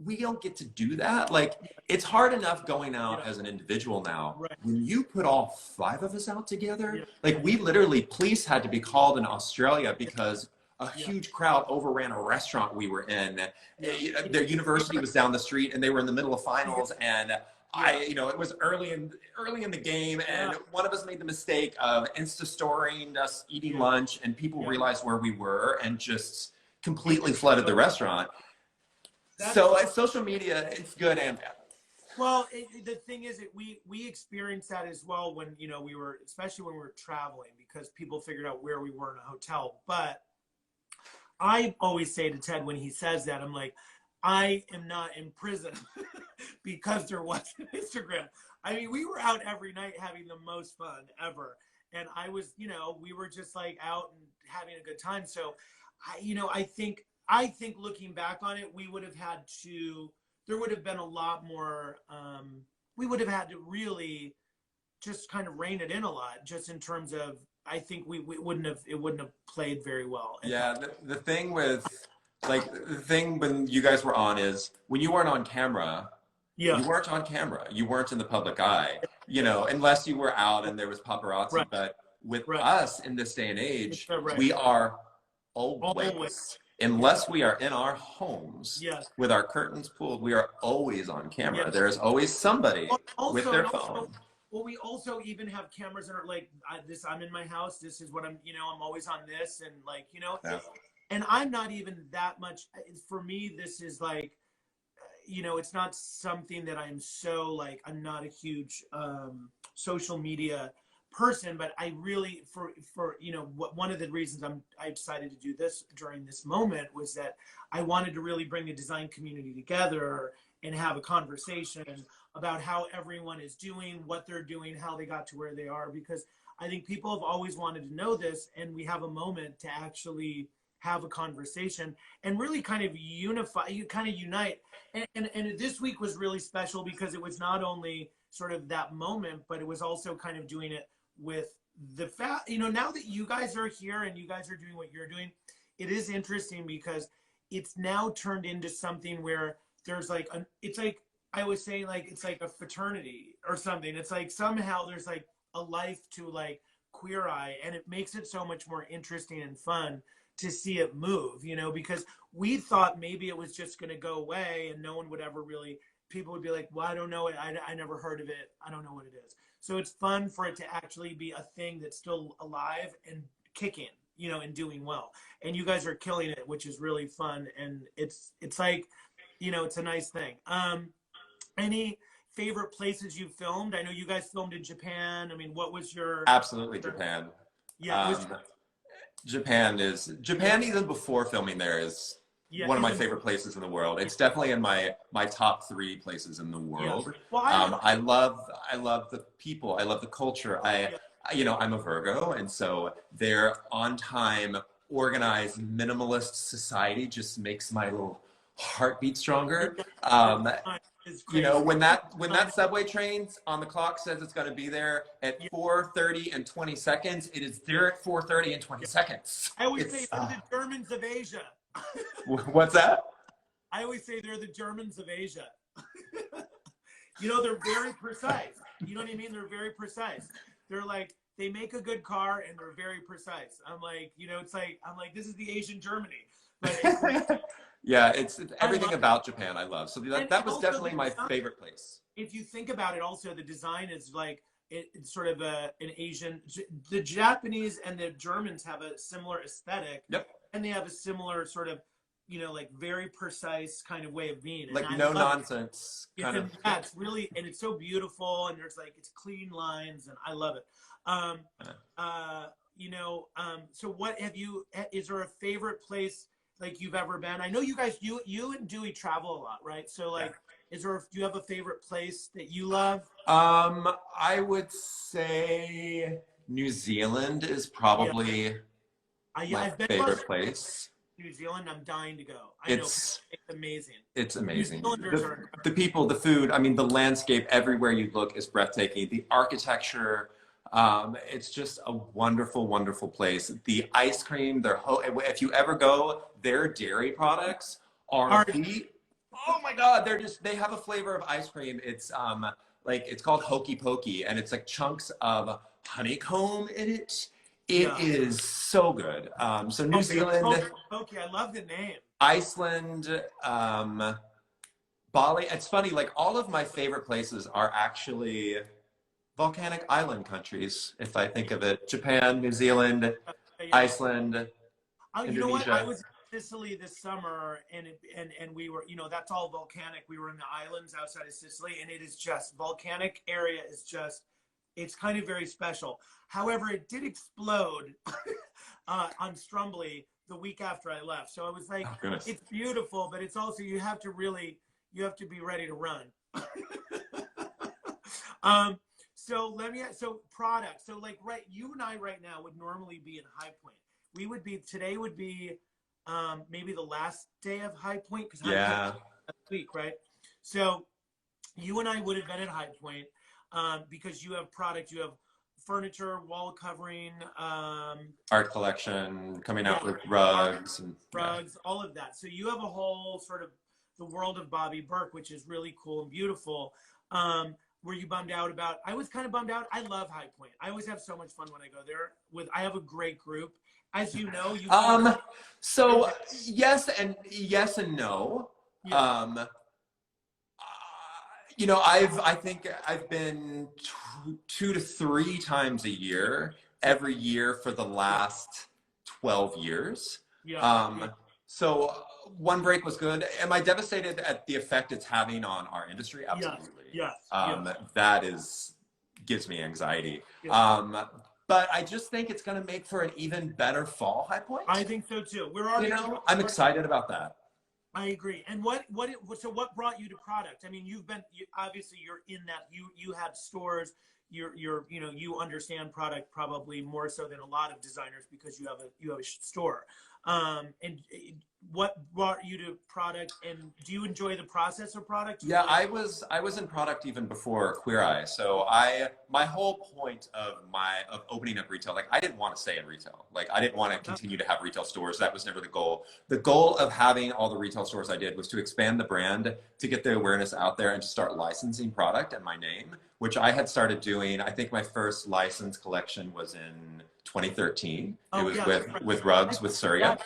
We don't get to do that. Like, it's hard enough going out as an individual now. Right. When you put all 5 of us out together, like we literally, police had to be called in Australia because a huge crowd overran a restaurant we were in. Their university was down the street and they were in the middle of finals. And it was early in the game, and one of us made the mistake of Insta-storying us eating lunch, and people realized where we were and just completely flooded the restaurant. So social media, it's good and bad. Well, the thing is that we experienced that as well when, you know, we were, especially when we were traveling, because people figured out where we were in a hotel. But I always say to Ted when he says that, I'm like, I am not in prison because there wasn't Instagram. I mean, we were out every night having the most fun ever. And I was, you know, we were just like out and having a good time. So, I think looking back on it, we would have had to, there would have been a lot more, we would have had to really just kind of rein it in a lot, just in terms of, I think it wouldn't have played very well. Yeah, the thing with, like, the thing when you guys were on is, when you weren't on camera, you weren't on camera. You weren't in the public eye, you know, unless you were out and there was paparazzi. Right. But with us in this day and age, we are always, unless we are in our homes with our curtains pulled, we are always on camera. There's always somebody with their phone. Well, we also even have cameras that are like, I'm in my house. This is what I'm always on this. And like, and I'm not even that much, for me, this is like, it's not something that I'm so like, I'm not a huge social media person, but I really, for one of the reasons I decided to do this during this moment was that I wanted to really bring the design community together and have a conversation about how everyone is doing, what they're doing, how they got to where they are, because I think people have always wanted to know this, and we have a moment to actually have a conversation and really kind of unite. And this week was really special because it was not only sort of that moment, but it was also kind of doing it with the fact, now that you guys are here and you guys are doing what you're doing, it is interesting because it's now turned into something where there's like, it's like, I was saying, like, it's like a fraternity or something. It's like somehow there's like a life to like Queer Eye, and it makes it so much more interesting and fun to see it move, because we thought maybe it was just going to go away and no one would ever really, people would be like, well, I don't know it. I never heard of it. I don't know what it is. So it's fun for it to actually be a thing that's still alive and kicking, and doing well. And you guys are killing it, which is really fun. And it's like, it's a nice thing. Any favorite places you filmed? I know you guys filmed in Japan. I mean, what was your... Absolutely Japan. Yeah. Japan even before filming there is one of my favorite places in the world. It's definitely in my top 3 places in the world. Yeah. Well, I love the people. I love the culture. I'm a Virgo, and so their on-time, organized, minimalist society just makes my little heartbeat stronger. When that subway train on the clock says it's going to be there at 4:30 and 20 seconds, it is there at 4:30 and 20 seconds. I always say they're the Germans of Asia. What's that? I always say they're the Germans of Asia. They're very precise. You know what I mean? They're very precise. They're like, they make a good car and they're very precise. I'm like, I'm like, this is the Asian Germany. But it's like, yeah, it's everything about Japan I love. So that was definitely my favorite place. If you think about it, also the design is like it's sort of an Asian. The Japanese and the Germans have a similar aesthetic. Yep. And they have a similar sort of, like very precise kind of way of being. Like no nonsense kind of. Yeah, it's really, and it's so beautiful, and there's like, it's clean lines, and I love it. so what have you, is there a favorite place like you've ever been? I know you guys, you and Dewey travel a lot, right? So like, do you have a favorite place that you love? I would say New Zealand is Yeah. probably my I've been to favorite Australia, place. New Zealand. I'm dying to go. I know It's it's amazing. it's New amazing. Zealanders are The people, the food, I mean, the landscape everywhere you look is breathtaking. The architecture, it's just a wonderful, wonderful place. The ice cream, if you ever go, their dairy products are oh my God, they have a flavor of ice cream. It's like, it's called Hokey Pokey, and it's like chunks of honeycomb in it. It is so good. So New Zealand, Okay, I love the name. Iceland, Bali. It's funny, like all of my favorite places are actually volcanic island countries, if I think of it. Japan, New Zealand, Iceland, you know what? Indonesia. I was in Sicily this summer, and we were, that's all volcanic. We were in the islands outside of Sicily, and it is just, volcanic area is just, it's kind of very special. However, it did explode on Stromboli the week after I left. So I was like, it's beautiful, but it's also, you have to be ready to run. So product. So like, you and I right now would normally be in High Point. Today would be maybe the last day of High Point, because High Point last week, right? So you and I would have been at High Point because you have product, you have furniture, wall covering, art collection, coming out with rugs, all of that. So you have a whole sort of the world of Bobby Berk, which is really cool and beautiful. Were you bummed out about? I was kind of bummed out. I love High Point. I always have so much fun when I go there. I have a great group, as you know. So yes and no. Yeah. I think I've been 2 to 3 times a year, every year for the last 12 years. So one break was good. Am I devastated at the effect it's having on our industry? Absolutely. Yes. That gives me anxiety. But I just think it's going to make for an even better fall High Point. I think so too. We're already. I'm excited about that. I agree. And what brought you to product? I mean, obviously you're in that, you have stores, you understand product probably more so than a lot of designers because you have a store. And what brought you to product, and do you enjoy the process of product? Yeah, I was in product even before Queer Eye. So my whole point of opening up retail, like I didn't want to stay in retail. Like I didn't want to continue to have retail stores. That was never the goal. The goal of having all the retail stores I did was to expand the brand, to get the awareness out there, and to start licensing product and my name, which I had started doing. I think my first license collection was in 2013. It was with rugs with Surya.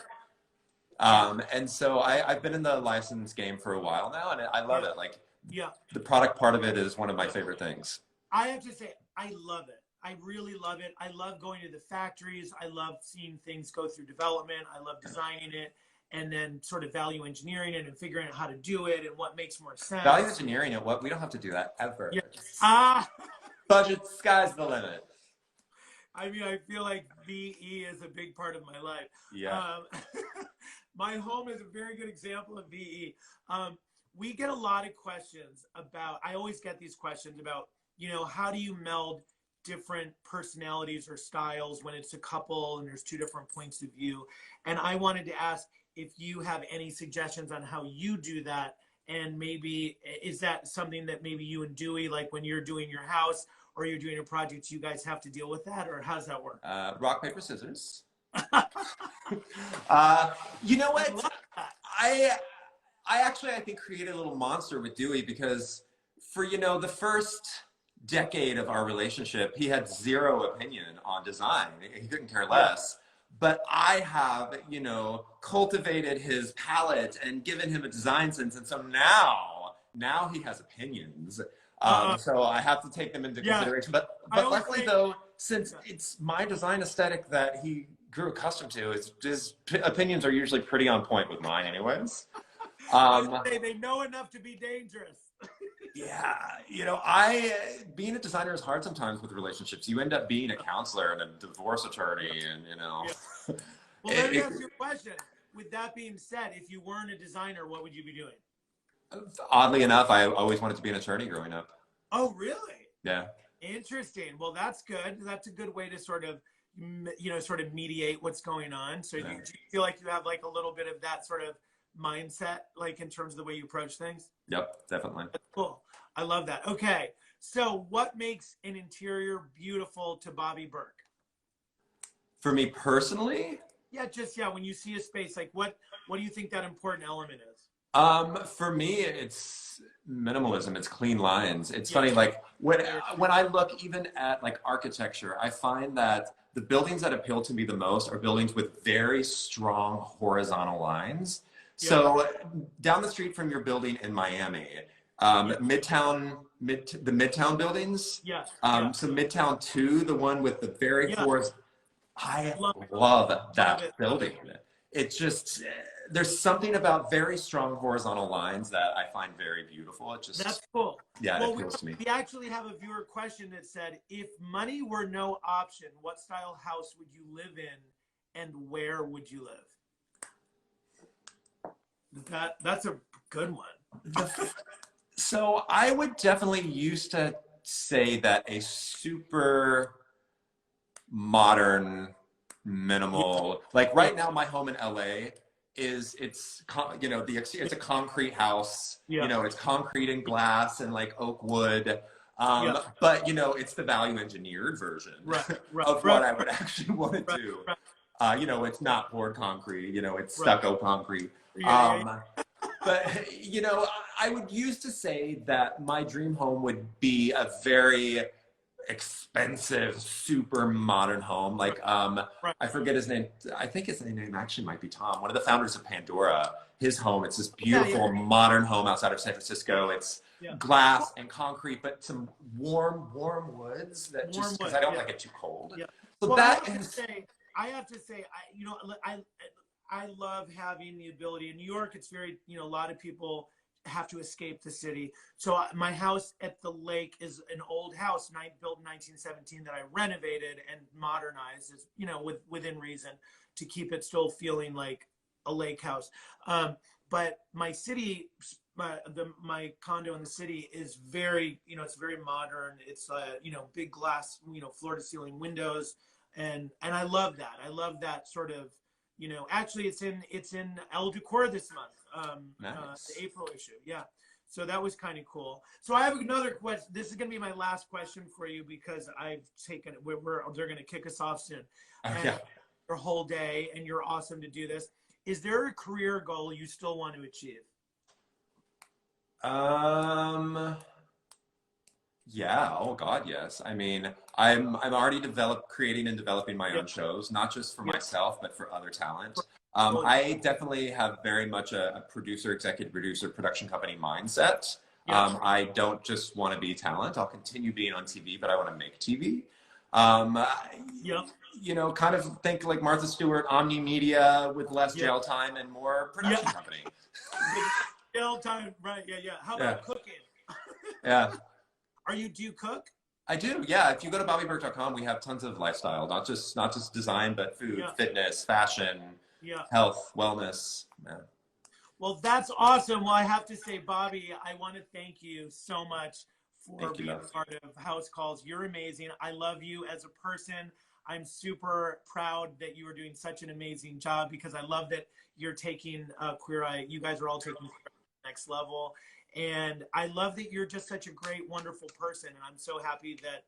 And so I've been in the license game for a while now, and I love it. Like, the product part of it is one of my favorite things. I have to say, I love it. I really love it. I love going to the factories. I love seeing things go through development. I love designing it and then sort of value engineering it and figuring out how to do it and what makes more sense. Value engineering it? We don't have to do that ever. Budget, sky's the limit. I mean, I feel like VE is a big part of my life. My home is a very good example of VE. We get a lot of questions about, I always get these questions about, how do you meld different personalities or styles when it's a couple and there's 2 different points of view. And I wanted to ask if you have any suggestions on how you do that. And maybe, is that something that maybe you and Dewey, like when you're doing your house or you're doing a project, you guys have to deal with that, or how does that work? Rock, paper, scissors. You know what? I actually, I think, created a little monster with Dewey because for, the first decade of our relationship, he had 0 opinion on design. He couldn't care less. But I have, cultivated his palette and given him a design sense. And so now he has opinions. So I have to take them into consideration. But luckily, though, since it's my design aesthetic that he grew accustomed to, his opinions are usually pretty on point with mine anyways. They know enough to be dangerous. Yeah, being a designer is hard sometimes with relationships. You end up being a counselor and a divorce attorney, and Yeah. Well, let it, me it, ask you a question. With that being said, if you weren't a designer, what would you be doing? oddly enough, I always wanted to be an attorney growing up. Oh, really? Yeah. Interesting. Well, that's good. That's a good way to sort of, sort of mediate what's going on. So Yeah. do you feel like you have like a little bit of that sort of mindset, like in terms of the way you approach things? Yep, definitely. That's cool. I love that. Okay. So what makes an interior beautiful to Bobby Berk? For me personally, Yeah, when you see a space, like what do you think that important element is? for me, it's minimalism. It's clean lines. It's Yeah. funny, like when I look even at like architecture, I find that the buildings that appeal to me the most are buildings with very strong horizontal lines. So down the street from your building in Miami, the Midtown buildings. Yeah. So Midtown 2, the one with the very Yeah. I Love love that it. building. It's just there's something about very strong horizontal lines that I find very beautiful. That's cool. Yeah, Well, it appeals to me. we actually have a viewer question that said, if money were no option, what style house would you live in and where would you live? That's a good one. So I would definitely used to say that a super modern, minimal, like right now my home in LA it's a concrete house. It's concrete and glass and like oak wood. But it's the value engineered version of what I would actually want to do. It's not poured concrete, it's stucco concrete. But I would used to say that my dream home would be a very expensive, super modern home. Like I forget his name. I think his name actually might be Tom, one of the founders of Pandora. His home, it's this beautiful modern home outside of San Francisco. It's glass and concrete, but some warm woods that just because I don't like it too cold. So well, that I have to say, I love having the ability in New York. It's very, a lot of people have to escape the city. So my house at the lake is an old house, built in 1917 that I renovated and modernized, within reason, to keep it still feeling like a lake house. But my city, my condo in the city is very, it's very modern. It's big glass, floor to ceiling windows, and I love that. I love that sort of. Actually, it's in El Decor this month, nice. The April issue. Yeah, so that was kind of cool. So I have another question. This is going to be my last question for you because I've taken it. They're going to kick us off soon. Your whole day, and you're awesome to do this. Is there a career goal you still want to achieve? Yeah. Oh God, yes. I mean, I'm already creating and developing my own shows, not just for myself, but for other talent. I definitely have very much a producer, executive producer, production company mindset. I don't just want to be talent. I'll continue being on TV, but I want to make TV. Kind of think like Martha Stewart, Omni Media with less jail time and more production company. Jail time, right? Yeah. How about cooking? Do you cook? I do, yeah. If you go to bobbyberk.com, we have tons of lifestyle, not just design, but food, fitness, fashion, health, wellness. Well, that's awesome. Well, I have to say, Bobby, I want to thank you so much for being part of House Calls. You're amazing. I love you as a person. I'm super proud that you are doing such an amazing job because I love that you're taking Queer Eye. You guys are all taking Queer Eye to the next level. And I love that you're just such a great, wonderful person. And I'm so happy that,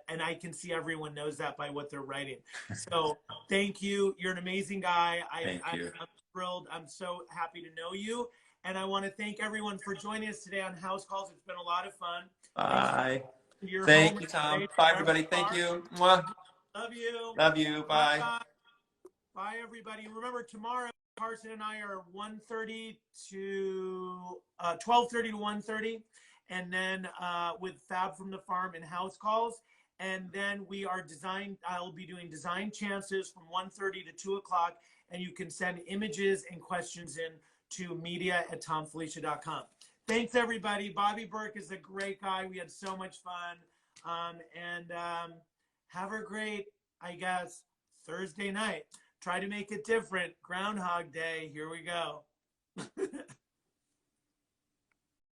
and I can see everyone knows that by what they're writing. So thank you. You're an amazing guy. I'm thrilled. I'm so happy to know you. And I want to thank everyone for joining us today on House Calls. It's been a lot of fun. Bye. Thank you, Tom. Bye, everybody. Thank you. Mwah. Love you. Love you. Bye. Bye, bye everybody. Remember, tomorrow, Carson and I are 1:30 to 12:30 to 1:30, and then with Fab from the Farm and House Calls, and then I'll be doing design chances from 1:30 to 2 o'clock, and you can send images and questions in to media@thomfilicia.com. Thanks, everybody. Bobby Berk is a great guy. We had so much fun. Have a great, I guess, Thursday night. Try to make it different. Groundhog Day. Here we go.